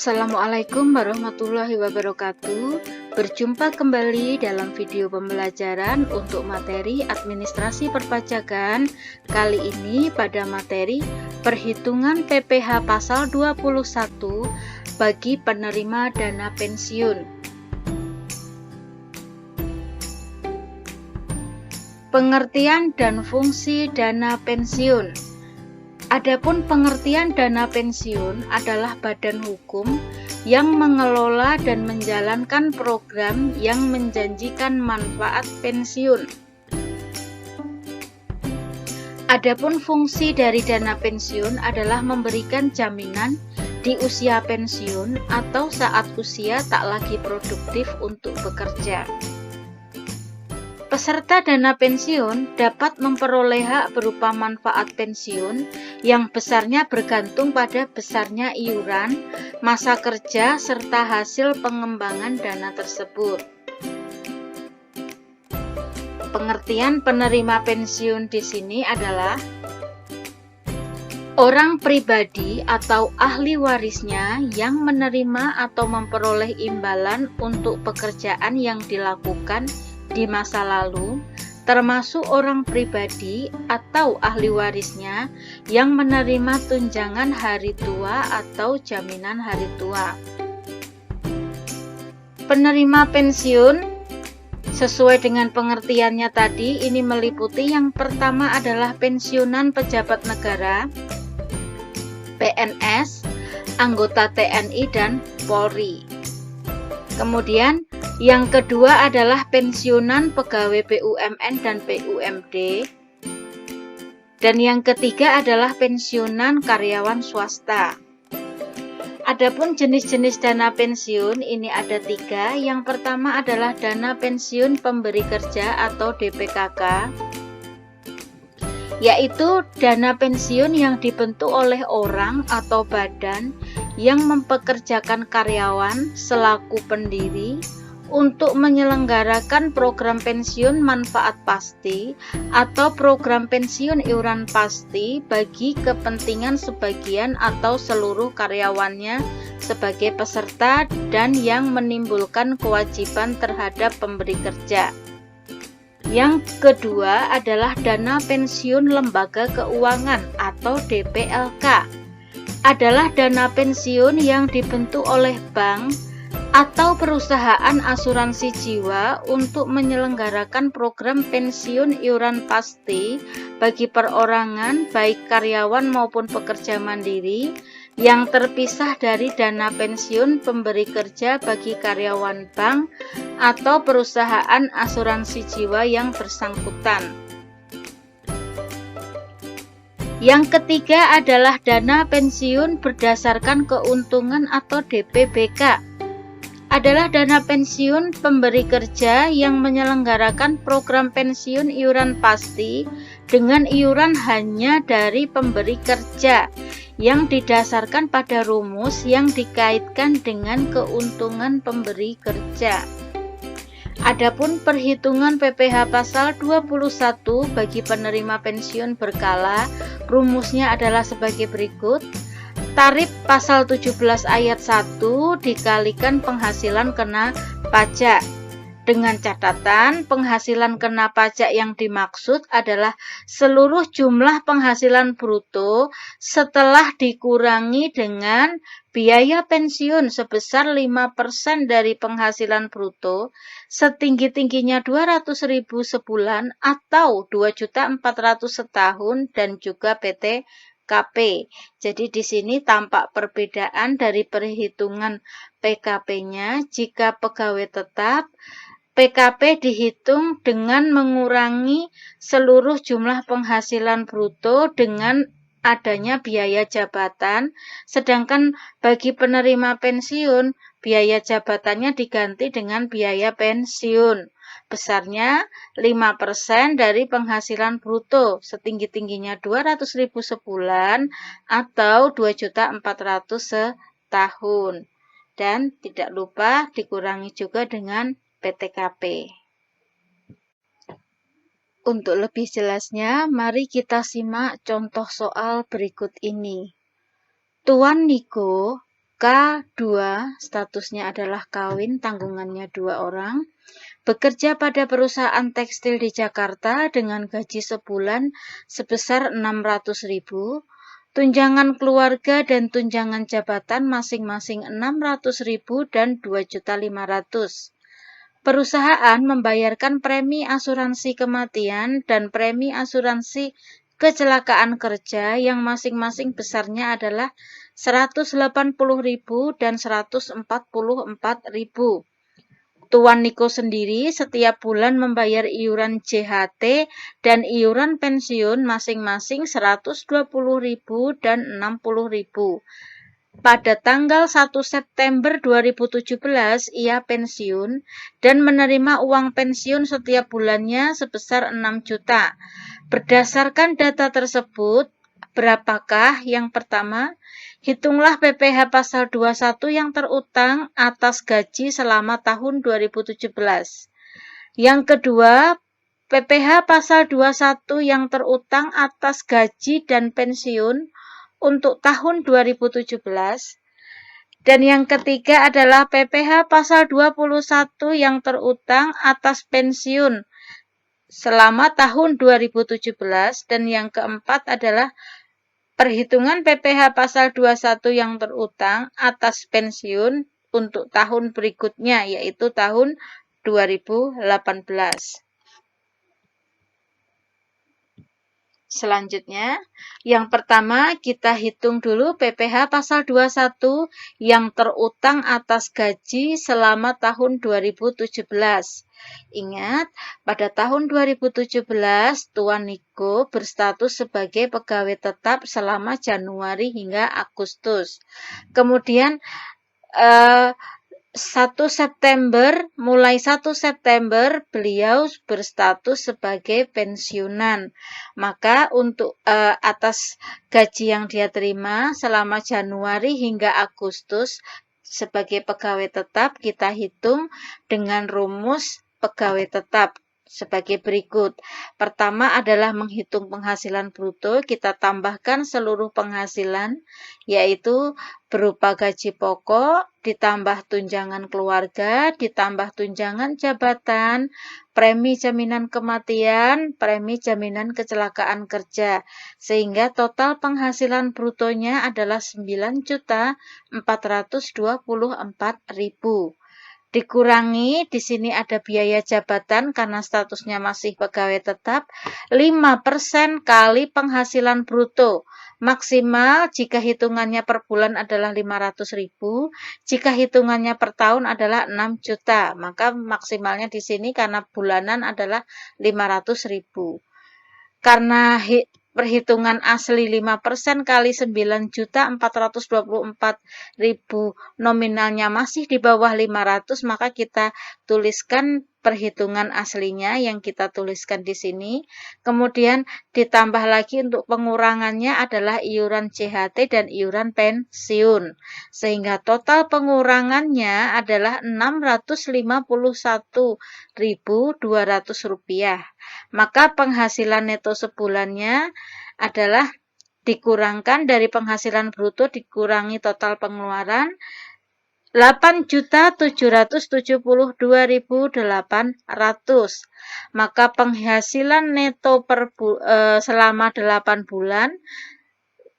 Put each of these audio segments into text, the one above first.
Assalamualaikum warahmatullahi wabarakatuh. Berjumpa kembali dalam video pembelajaran untuk materi administrasi perpajakan. Kali ini pada materi perhitungan PPh pasal 21 bagi penerima dana pensiun. Pengertian dan fungsi dana pensiun. Adapun pengertian dana pensiun adalah badan hukum yang mengelola dan menjalankan program yang menjanjikan manfaat pensiun. Adapun fungsi dari dana pensiun adalah memberikan jaminan di usia pensiun atau saat usia tak lagi produktif untuk bekerja. Peserta dana pensiun dapat memperoleh hak berupa manfaat pensiun yang besarnya bergantung pada besarnya iuran, masa kerja, serta hasil pengembangan dana tersebut. Pengertian penerima pensiun di sini adalah orang pribadi atau ahli warisnya yang menerima atau memperoleh imbalan untuk pekerjaan yang dilakukan di masa lalu, termasuk orang pribadi atau ahli warisnya yang menerima tunjangan hari tua atau jaminan hari tua. Penerima pensiun sesuai dengan pengertiannya tadi, ini meliputi yang pertama adalah pensiunan pejabat negara, PNS, anggota TNI dan Polri. Kemudian yang kedua adalah pensiunan pegawai BUMN dan BUMD. Dan yang ketiga adalah pensiunan karyawan swasta. Adapun jenis-jenis dana pensiun ini ada 3. Yang pertama adalah dana pensiun pemberi kerja atau DPKK, yaitu dana pensiun yang dibentuk oleh orang atau badan yang mempekerjakan karyawan selaku pendiri untuk menyelenggarakan program pensiun manfaat pasti atau program pensiun iuran pasti bagi kepentingan sebagian atau seluruh karyawannya sebagai peserta dan yang menimbulkan kewajiban terhadap pemberi kerja. Yang kedua adalah dana pensiun lembaga keuangan atau DPLK. Adalah dana pensiun yang dibentuk oleh bank atau perusahaan asuransi jiwa untuk menyelenggarakan program pensiun iuran pasti bagi perorangan baik karyawan maupun pekerja mandiri yang terpisah dari dana pensiun pemberi kerja bagi karyawan bank atau perusahaan asuransi jiwa yang bersangkutan. Yang ketiga adalah dana pensiun berdasarkan keuntungan atau DPBK. Adalah dana pensiun pemberi kerja yang menyelenggarakan program pensiun iuran pasti dengan iuran hanya dari pemberi kerja yang didasarkan pada rumus yang dikaitkan dengan keuntungan pemberi kerja. Adapun perhitungan PPh pasal 21 bagi penerima pensiun berkala, rumusnya adalah sebagai berikut. Tarif pasal 17 ayat 1 dikalikan penghasilan kena pajak. Dengan catatan, penghasilan kena pajak yang dimaksud adalah seluruh jumlah penghasilan bruto setelah dikurangi dengan biaya pensiun sebesar 5% dari penghasilan bruto setinggi-tingginya 200.000 sebulan atau 2.400.000 setahun dan juga PTKP. Jadi di sini tampak perbedaan dari perhitungan PKP-nya. Jika pegawai tetap, PKP dihitung dengan mengurangi seluruh jumlah penghasilan bruto dengan adanya biaya jabatan, sedangkan bagi penerima pensiun, biaya jabatannya diganti dengan biaya pensiun. Besarnya 5% dari penghasilan bruto, setinggi-tingginya 200.000 sebulan atau 2.400.000 setahun. Dan tidak lupa dikurangi juga dengan PTKP. Untuk lebih jelasnya, mari kita simak contoh soal berikut ini. Tuan Niko K2 statusnya adalah kawin, tanggungannya 2 orang. Bekerja pada perusahaan tekstil di Jakarta dengan gaji sebulan sebesar 600.000. Tunjangan keluarga dan tunjangan jabatan masing-masing 600.000 dan 2.500.000. Perusahaan membayarkan premi asuransi kematian dan premi asuransi kecelakaan kerja yang masing-masing besarnya adalah 180.000 dan 144.000. Tuan Niko sendiri setiap bulan membayar iuran JHT dan iuran pensiun masing-masing 120.000 dan 60.000. Pada tanggal 1 September 2017 ia pensiun dan menerima uang pensiun setiap bulannya sebesar 6 juta. Berdasarkan data tersebut, berapakah? Yang pertama, hitunglah PPh pasal 21 yang terutang atas gaji selama tahun 2017. Yang kedua, PPh pasal 21 yang terutang atas gaji dan pensiun untuk tahun 2017. Dan yang ketiga adalah PPh pasal 21 yang terutang atas pensiun selama tahun 2017. Dan yang keempat adalah perhitungan PPh pasal 21 yang terutang atas pensiun untuk tahun berikutnya, yaitu tahun 2018. Selanjutnya, yang pertama kita hitung dulu PPh pasal 21 yang terutang atas gaji selama tahun 2017. Ingat, pada tahun 2017 Tuan Niko berstatus sebagai pegawai tetap selama Januari hingga Agustus. Kemudian 1 September beliau berstatus sebagai pensiunan. Maka untuk atas gaji yang dia terima selama Januari hingga Agustus sebagai pegawai tetap kita hitung dengan rumus pegawai tetap sebagai berikut. Pertama adalah menghitung penghasilan bruto, kita tambahkan seluruh penghasilan, yaitu berupa gaji pokok, ditambah tunjangan keluarga, ditambah tunjangan jabatan, premi jaminan kematian, premi jaminan kecelakaan kerja, sehingga total penghasilan brutonya adalah 9.424.000. Dikurangi, di sini ada biaya jabatan karena statusnya masih pegawai tetap, 5% kali penghasilan bruto. Maksimal jika hitungannya per bulan adalah 500.000, jika hitungannya per tahun adalah 6 juta. Maka maksimalnya di sini karena bulanan adalah 500.000. Karena perhitungan asli 5% kali 9.424.000 nominalnya masih di bawah 500, maka kita tuliskan perhitungan aslinya yang kita tuliskan di sini. Kemudian ditambah lagi untuk pengurangannya adalah iuran JHT dan iuran pensiun. Sehingga total pengurangannya adalah Rp651.200. Maka penghasilan neto sebulannya adalah dikurangkan dari penghasilan bruto dikurangi total pengeluaran 8.772.800. Maka penghasilan neto selama 8 bulan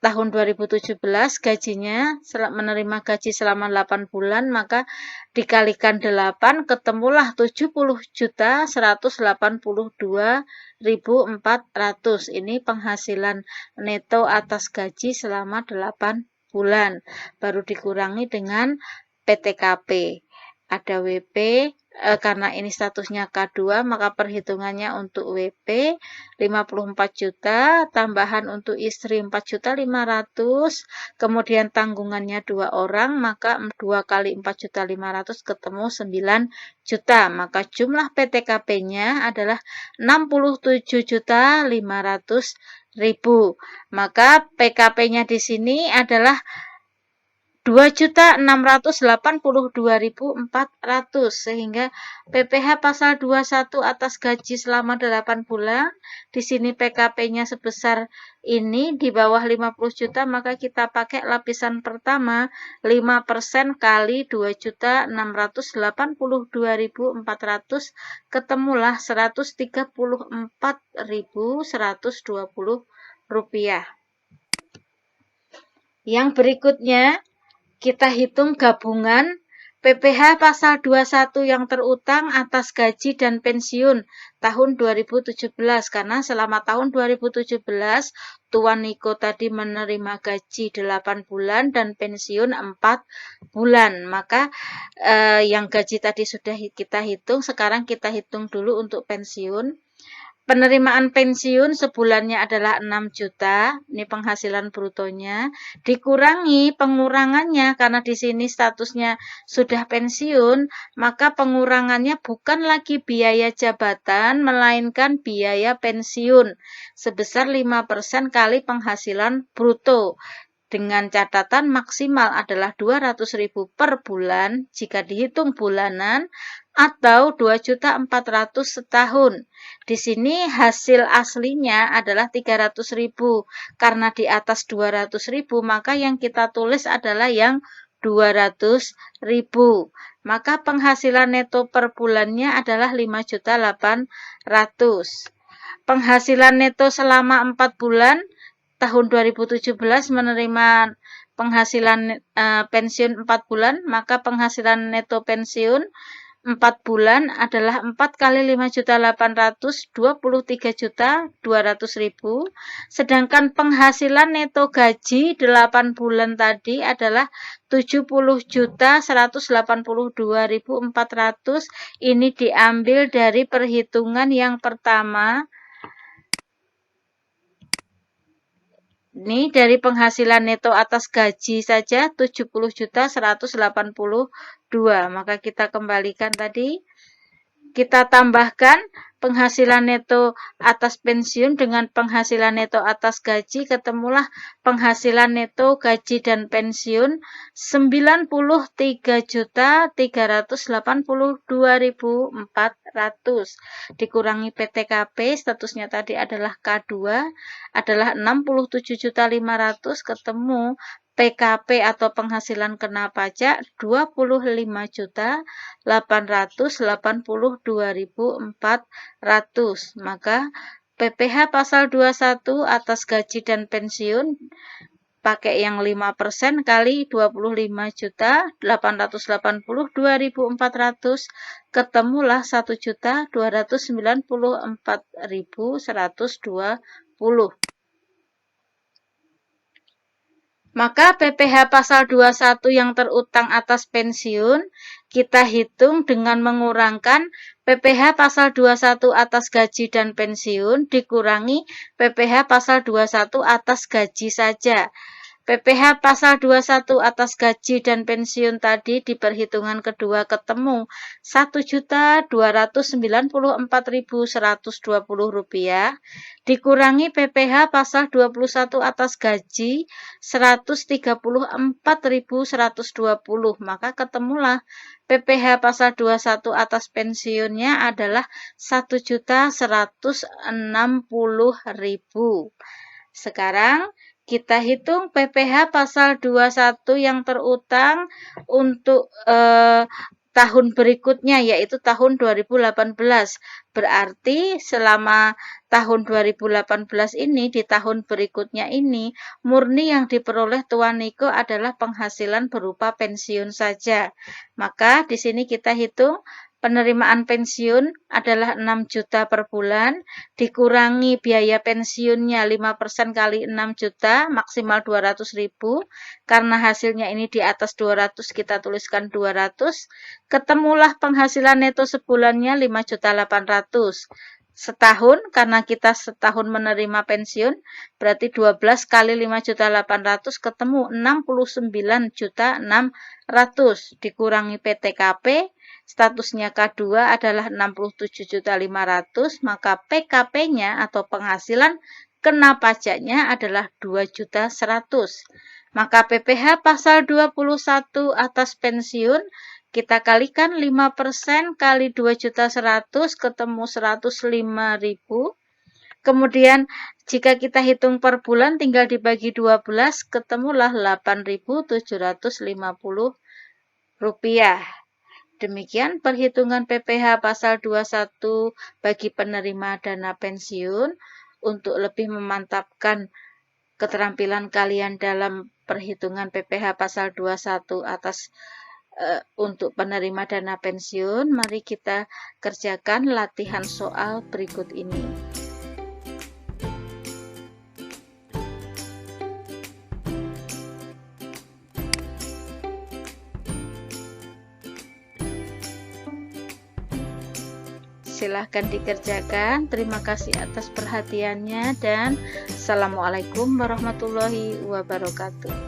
tahun 2017 gajinya menerima gaji selama 8 bulan, maka dikalikan 8 ketemulah 70.182.400. Ini penghasilan neto atas gaji selama 8 bulan. Baru dikurangi dengan PTKP. Ada WP, karena ini statusnya K2, maka perhitungannya untuk WP 54 juta, tambahan untuk istri 4.500.000, kemudian tanggungannya 2 orang, maka 2 kali 4.500.000 ketemu 9 juta. Maka jumlah PTKP-nya adalah 67.500.000. Maka PKP-nya di sini adalah 2.682.400, sehingga PPh pasal 21 atas gaji selama 8 bulan, di sini PKP-nya sebesar ini di bawah 50 juta, maka kita pakai lapisan pertama 5% kali 2.682.400, ketemulah Rp134.120. Yang berikutnya kita hitung gabungan PPh pasal 21 yang terutang atas gaji dan pensiun tahun 2017, karena selama tahun 2017 Tuan Niko tadi menerima gaji 8 bulan dan pensiun 4 bulan. Maka yang gaji tadi sudah kita hitung, sekarang kita hitung dulu untuk pensiun. Penerimaan pensiun sebulannya adalah 6 juta, ini penghasilan brutonya, dikurangi pengurangannya karena di sini statusnya sudah pensiun, maka pengurangannya bukan lagi biaya jabatan, melainkan biaya pensiun sebesar 5% kali penghasilan bruto. Dengan catatan maksimal adalah 200.000 per bulan jika dihitung bulanan, atau 2.400.000 setahun. Di sini hasil aslinya adalah 300.000. Karena di atas 200.000, maka yang kita tulis adalah yang 200.000. Maka penghasilan neto per bulannya adalah 5.800.000. Penghasilan neto selama 4 bulan tahun 2017 menerima penghasilan pensiun 4 bulan, maka penghasilan neto pensiun 4 bulan adalah 4 kali 5.800, 23.200.000. Sedangkan penghasilan neto gaji 8 bulan tadi adalah 70.182.400. Ini diambil dari perhitungan yang pertama. Ini dari penghasilan neto atas gaji saja 70.182. Maka kita kembalikan tadi. Kita tambahkan penghasilan neto atas pensiun dengan penghasilan neto atas gaji, ketemulah penghasilan neto gaji dan pensiun 93.382.400 dikurangi PTKP, statusnya tadi adalah K2, adalah 67.500, ketemu PKP atau penghasilan kena pajak 25.882.400. Maka PPh pasal 21 atas gaji dan pensiun pakai yang 5% kali 25.882.400, ketemulah 1.294.120. Maka PPh pasal 21 yang terutang atas pensiun kita hitung dengan mengurangkan PPh pasal 21 atas gaji dan pensiun dikurangi PPh pasal 21 atas gaji saja. PPh pasal 21 atas gaji dan pensiun tadi di perhitungan kedua ketemu Rp1.294.120 dikurangi PPh pasal 21 atas gaji 134.120, maka ketemulah PPh pasal 21 atas pensiunnya adalah 1.160.000. Sekarang kita hitung PPh pasal 21 yang terutang untuk tahun berikutnya, yaitu tahun 2018. Berarti selama tahun 2018 ini, di tahun berikutnya ini, murni yang diperoleh Tuan Niko adalah penghasilan berupa pensiun saja. Maka di sini kita hitung penerimaan pensiun adalah 6 juta per bulan, dikurangi biaya pensiunnya 5% kali 6 juta, maksimal 200.000, karena hasilnya ini di atas 200, kita tuliskan 200, ketemulah penghasilan neto sebulannya 5.800. Setahun, karena kita setahun menerima pensiun, berarti 12 kali 5.800 ketemu 69.600, dikurangi PTKP, statusnya K2 adalah 67.500, maka PKP-nya atau penghasilan kena pajaknya adalah 2.100. Maka PPh pasal 21 atas pensiun kita kalikan 5% kali 2.100.000 ketemu 105.000. Kemudian jika kita hitung per bulan tinggal dibagi 12 ketemulah 8.750 rupiah. Demikian perhitungan PPh pasal 21 bagi penerima dana pensiun. Untuk lebih memantapkan keterampilan kalian dalam perhitungan PPh pasal 21 atas untuk penerima dana pensiun, mari kita kerjakan latihan soal berikut ini. Silahkan dikerjakan. Terima kasih atas perhatiannya dan Assalamualaikum warahmatullahi wabarakatuh.